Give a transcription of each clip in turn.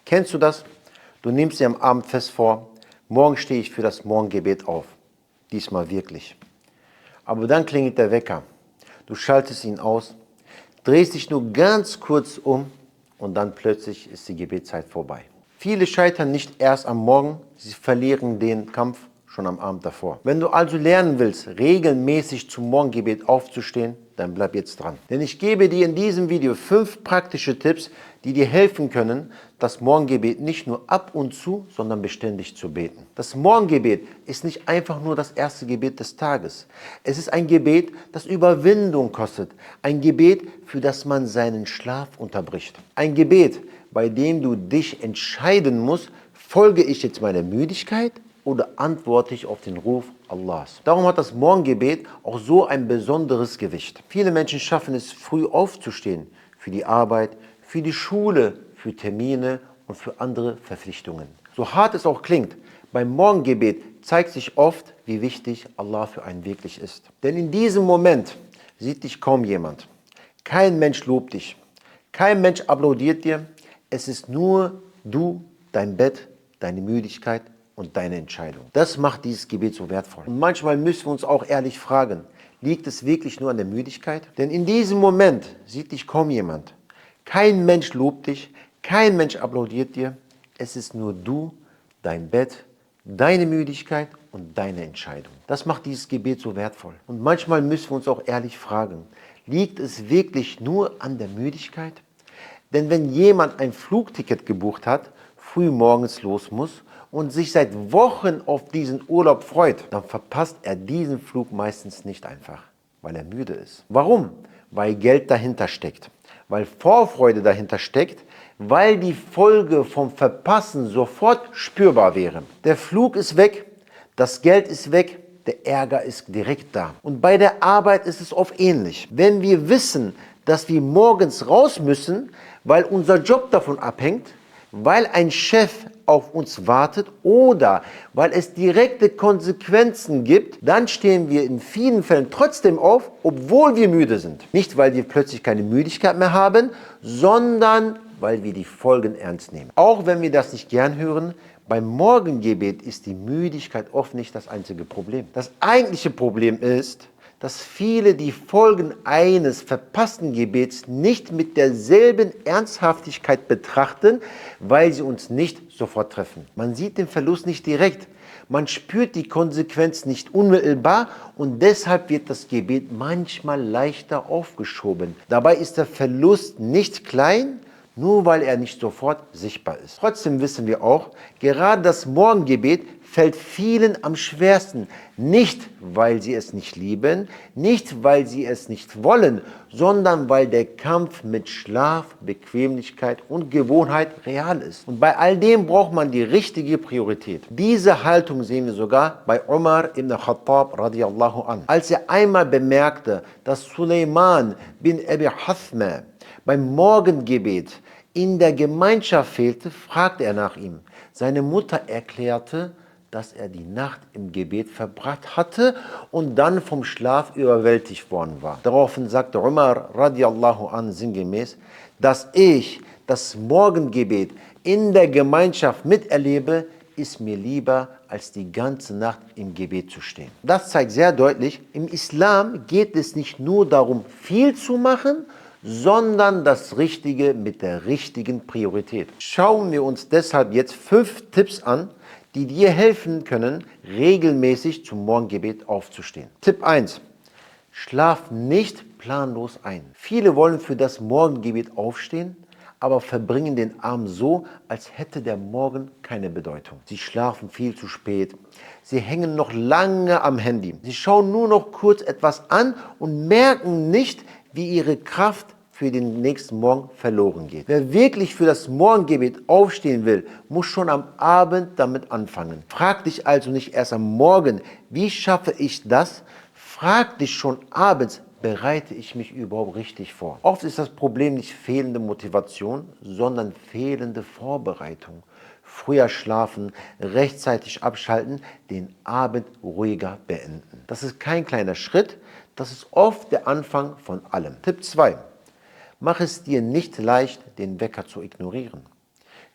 Kennst du das? Du nimmst dir am Abend fest vor, morgen stehe ich für das Morgengebet auf. Diesmal wirklich. Aber dann klingelt der Wecker. Du schaltest ihn aus, drehst dich nur ganz kurz um und dann plötzlich ist die Gebetszeit vorbei. Viele scheitern nicht erst am Morgen, sie verlieren den Kampf schon am Abend davor. Wenn du also lernen willst, regelmäßig zum Morgengebet aufzustehen, dann bleib jetzt dran. Denn ich gebe dir in diesem Video 5 praktische Tipps, die dir helfen können, das Morgengebet nicht nur ab und zu, sondern beständig zu beten. Das Morgengebet ist nicht einfach nur das erste Gebet des Tages. Es ist ein Gebet, das Überwindung kostet. Ein Gebet, für das man seinen Schlaf unterbricht. Ein Gebet, bei dem du dich entscheiden musst, folge ich jetzt meiner Müdigkeit oder antworte ich auf den Ruf Allahs. Darum hat das Morgengebet auch so ein besonderes Gewicht. Viele Menschen schaffen es, früh aufzustehen, für die Arbeit, für die Schule, für Termine und für andere Verpflichtungen. So hart es auch klingt, beim Morgengebet zeigt sich oft, wie wichtig Allah für einen wirklich ist. Denn in diesem Moment sieht dich kaum jemand. Kein Mensch lobt dich. Kein Mensch applaudiert dir. Es ist nur du, dein Bett, deine Müdigkeit und deine Entscheidung. Das macht dieses Gebet so wertvoll. Und manchmal müssen wir uns auch ehrlich fragen, liegt es wirklich nur an der Müdigkeit? Denn in diesem Moment sieht dich kaum jemand. Kein Mensch lobt dich, kein Mensch applaudiert dir. Es ist nur du, dein Bett, deine Müdigkeit und deine Entscheidung. Das macht dieses Gebet so wertvoll. Und manchmal müssen wir uns auch ehrlich fragen, liegt es wirklich nur an der Müdigkeit? Denn wenn jemand ein Flugticket gebucht hat, früh morgens los muss und sich seit Wochen auf diesen Urlaub freut, dann verpasst er diesen Flug meistens nicht einfach, weil er müde ist. Warum? Weil Geld dahinter steckt, weil Vorfreude dahinter steckt, weil die Folge vom Verpassen sofort spürbar wäre. Der Flug ist weg, das Geld ist weg, der Ärger ist direkt da. Und bei der Arbeit ist es oft ähnlich. Wenn wir wissen, dass wir morgens raus müssen, weil unser Job davon abhängt, weil ein Chef auf uns wartet oder weil es direkte Konsequenzen gibt, dann stehen wir in vielen Fällen trotzdem auf, obwohl wir müde sind. Nicht, weil wir plötzlich keine Müdigkeit mehr haben, sondern weil wir die Folgen ernst nehmen. Auch wenn wir das nicht gern hören, beim Morgengebet ist die Müdigkeit oft nicht das einzige Problem. Das eigentliche Problem ist, dass viele die Folgen eines verpassten Gebets nicht mit derselben Ernsthaftigkeit betrachten, weil sie uns nicht sofort treffen. Man sieht den Verlust nicht direkt, man spürt die Konsequenz nicht unmittelbar und deshalb wird das Gebet manchmal leichter aufgeschoben. Dabei ist der Verlust nicht klein, nur weil er nicht sofort sichtbar ist. Trotzdem wissen wir auch, gerade das Morgengebet fällt vielen am schwersten. Nicht, weil sie es nicht lieben, nicht, weil sie es nicht wollen, sondern weil der Kampf mit Schlaf, Bequemlichkeit und Gewohnheit real ist. Und bei all dem braucht man die richtige Priorität. Diese Haltung sehen wir sogar bei Umar ibn Khattab radiallahu an. Als er einmal bemerkte, dass Suleiman bin Abi Hathma beim Morgengebet in der Gemeinschaft fehlte, fragte er nach ihm. Seine Mutter erklärte, dass er die Nacht im Gebet verbracht hatte und dann vom Schlaf überwältigt worden war. Daraufhin sagte Umar radiallahu an sinngemäß, dass ich das Morgengebet in der Gemeinschaft miterlebe, ist mir lieber, als die ganze Nacht im Gebet zu stehen. Das zeigt sehr deutlich, im Islam geht es nicht nur darum, viel zu machen, sondern das Richtige mit der richtigen Priorität. Schauen wir uns deshalb jetzt 5 Tipps an, die dir helfen können, regelmäßig zum Morgengebet aufzustehen. Tipp 1. Schlaf nicht planlos ein. Viele wollen für das Morgengebet aufstehen, aber verbringen den Abend so, als hätte der Morgen keine Bedeutung. Sie schlafen viel zu spät, sie hängen noch lange am Handy, sie schauen nur noch kurz etwas an und merken nicht, wie ihre Kraft für den nächsten Morgen verloren geht. Wer wirklich für das Morgengebet aufstehen will, muss schon am Abend damit anfangen. Frag dich also nicht erst am Morgen, wie schaffe ich das? Frag dich schon abends, bereite ich mich überhaupt richtig vor? Oft ist das Problem nicht fehlende Motivation, sondern fehlende Vorbereitung. Früher schlafen, rechtzeitig abschalten, den Abend ruhiger beenden. Das ist kein kleiner Schritt, das ist oft der Anfang von allem. Tipp 2. Mach es dir nicht leicht, den Wecker zu ignorieren.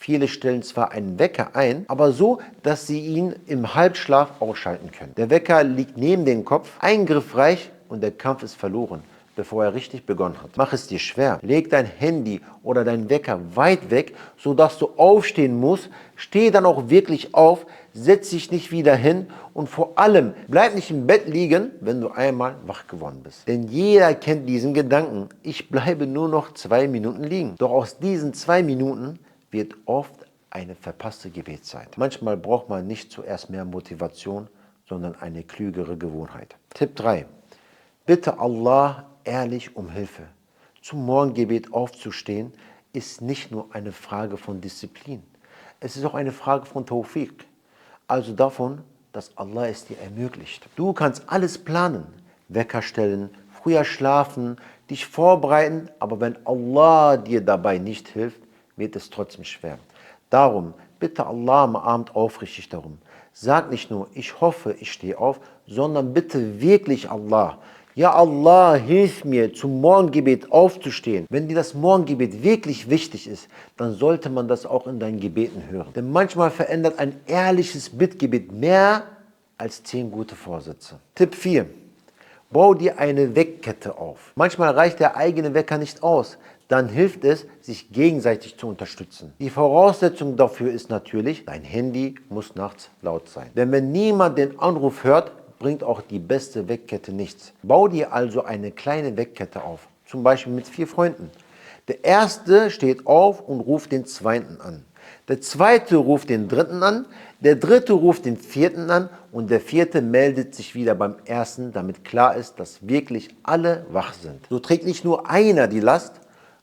Viele stellen zwar einen Wecker ein, aber so, dass sie ihn im Halbschlaf ausschalten können. Der Wecker liegt neben dem Kopf, eingriffreich und der Kampf ist verloren, bevor er richtig begonnen hat. Mach es dir schwer. Leg dein Handy oder dein Wecker weit weg, sodass du aufstehen musst. Steh dann auch wirklich auf, setz dich nicht wieder hin und vor allem bleib nicht im Bett liegen, wenn du einmal wach geworden bist. Denn jeder kennt diesen Gedanken, ich bleibe nur noch 2 Minuten liegen. Doch aus diesen 2 Minuten wird oft eine verpasste Gebetszeit. Manchmal braucht man nicht zuerst mehr Motivation, sondern eine klügere Gewohnheit. Tipp 3. Bitte Allah ehrlich um Hilfe. Zum Morgengebet aufzustehen ist nicht nur eine Frage von Disziplin. Es ist auch eine Frage von Tawfiq. Also davon, dass Allah es dir ermöglicht. Du kannst alles planen, Wecker stellen, früher schlafen, dich vorbereiten, aber wenn Allah dir dabei nicht hilft, wird es trotzdem schwer. Darum bitte Allah am Abend aufrichtig darum. Sag nicht nur, ich hoffe, ich stehe auf, sondern bitte wirklich Allah. Ja Allah, hilf mir, zum Morgengebet aufzustehen. Wenn dir das Morgengebet wirklich wichtig ist, dann sollte man das auch in deinen Gebeten hören. Denn manchmal verändert ein ehrliches Bittgebet mehr als 10 gute Vorsätze. Tipp 4. Bau dir eine Weckkette auf. Manchmal reicht der eigene Wecker nicht aus. Dann hilft es, sich gegenseitig zu unterstützen. Die Voraussetzung dafür ist natürlich, dein Handy muss nachts laut sein. Denn wenn niemand den Anruf hört, bringt auch die beste Weckkette nichts. Bau dir also eine kleine Weckkette auf, zum Beispiel mit 4 Freunden. Der erste steht auf und ruft den zweiten an. Der zweite ruft den dritten an, der dritte ruft den vierten an und der vierte meldet sich wieder beim ersten, damit klar ist, dass wirklich alle wach sind. So trägt nicht nur einer die Last,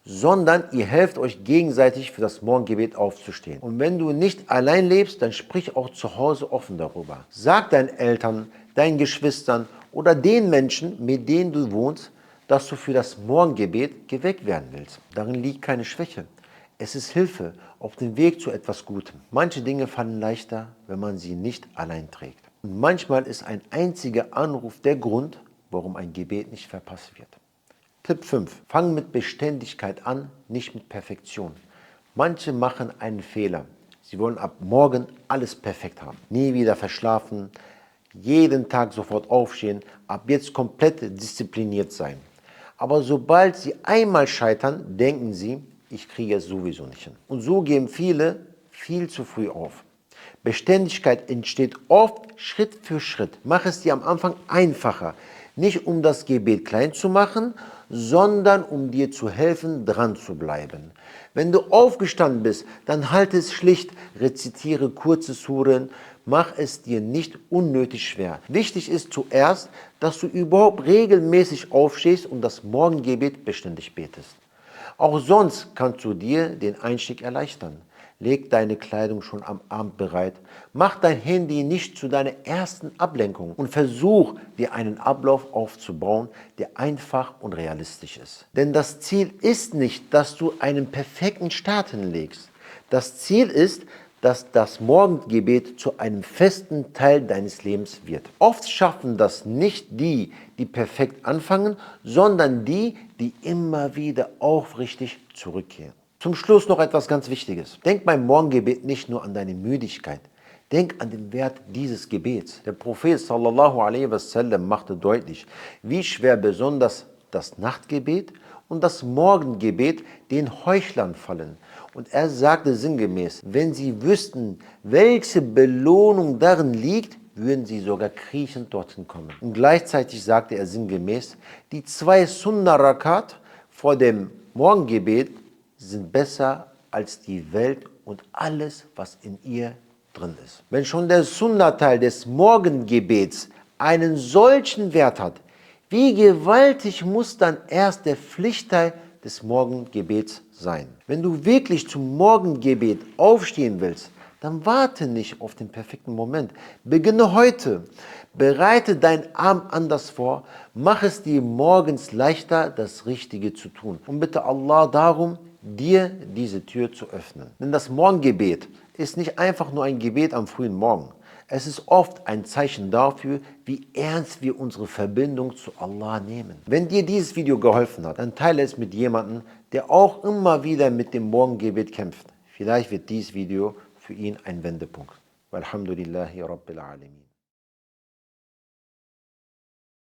sondern ihr helft euch gegenseitig für das Morgengebet aufzustehen. Und wenn du nicht allein lebst, dann sprich auch zu Hause offen darüber. Sag deinen Eltern, deinen Geschwistern oder den Menschen, mit denen du wohnst, dass du für das Morgengebet geweckt werden willst. Darin liegt keine Schwäche. Es ist Hilfe auf dem Weg zu etwas Gutem. Manche Dinge fallen leichter, wenn man sie nicht allein trägt. Und manchmal ist ein einziger Anruf der Grund, warum ein Gebet nicht verpasst wird. Tipp 5. Fang mit Beständigkeit an, nicht mit Perfektion. Manche machen einen Fehler. Sie wollen ab morgen alles perfekt haben. Nie wieder verschlafen, jeden Tag sofort aufstehen, ab jetzt komplett diszipliniert sein. Aber sobald sie einmal scheitern, denken sie, ich kriege es sowieso nicht hin. Und so geben viele viel zu früh auf. Beständigkeit entsteht oft Schritt für Schritt. Mach es dir am Anfang einfacher. Nicht um das Gebet klein zu machen, sondern um dir zu helfen, dran zu bleiben. Wenn du aufgestanden bist, dann halte es schlicht, rezitiere kurze Suren, mach es dir nicht unnötig schwer. Wichtig ist zuerst, dass du überhaupt regelmäßig aufstehst und das Morgengebet beständig betest. Auch sonst kannst du dir den Einstieg erleichtern. Leg deine Kleidung schon am Abend bereit. Mach dein Handy nicht zu deiner ersten Ablenkung und versuch, dir einen Ablauf aufzubauen, der einfach und realistisch ist. Denn das Ziel ist nicht, dass du einen perfekten Start hinlegst. Das Ziel ist, dass das Morgengebet zu einem festen Teil deines Lebens wird. Oft schaffen das nicht die, die perfekt anfangen, sondern die, die immer wieder aufrichtig zurückkehren. Zum Schluss noch etwas ganz Wichtiges. Denk beim Morgengebet nicht nur an deine Müdigkeit. Denk an den Wert dieses Gebets. Der Prophet sallallahu alaihi wasallam machte deutlich, wie schwer besonders das Nachtgebet und das Morgengebet den Heuchlern fallen. Und er sagte sinngemäß, wenn sie wüssten, welche Belohnung darin liegt, würden sie sogar kriechend dorthin kommen. Und gleichzeitig sagte er sinngemäß, die 2 Sunna-Rakat vor dem Morgengebet sind besser als die Welt und alles, was in ihr drin ist. Wenn schon der Sunna-Teil des Morgengebets einen solchen Wert hat, wie gewaltig muss dann erst der Pflichtteil des Morgengebets sein? Wenn du wirklich zum Morgengebet aufstehen willst, dann warte nicht auf den perfekten Moment. Beginne heute. Bereite deinen Abend anders vor. Mach es dir morgens leichter, das Richtige zu tun. Und bitte Allah darum, dir diese Tür zu öffnen. Denn das Morgengebet ist nicht einfach nur ein Gebet am frühen Morgen. Es ist oft ein Zeichen dafür, wie ernst wir unsere Verbindung zu Allah nehmen. Wenn dir dieses Video geholfen hat, dann teile es mit jemandem, der auch immer wieder mit dem Morgengebet kämpft. Vielleicht wird dieses Video für ihn ein Wendepunkt. Walhamdulillahi Rabbil Alamin.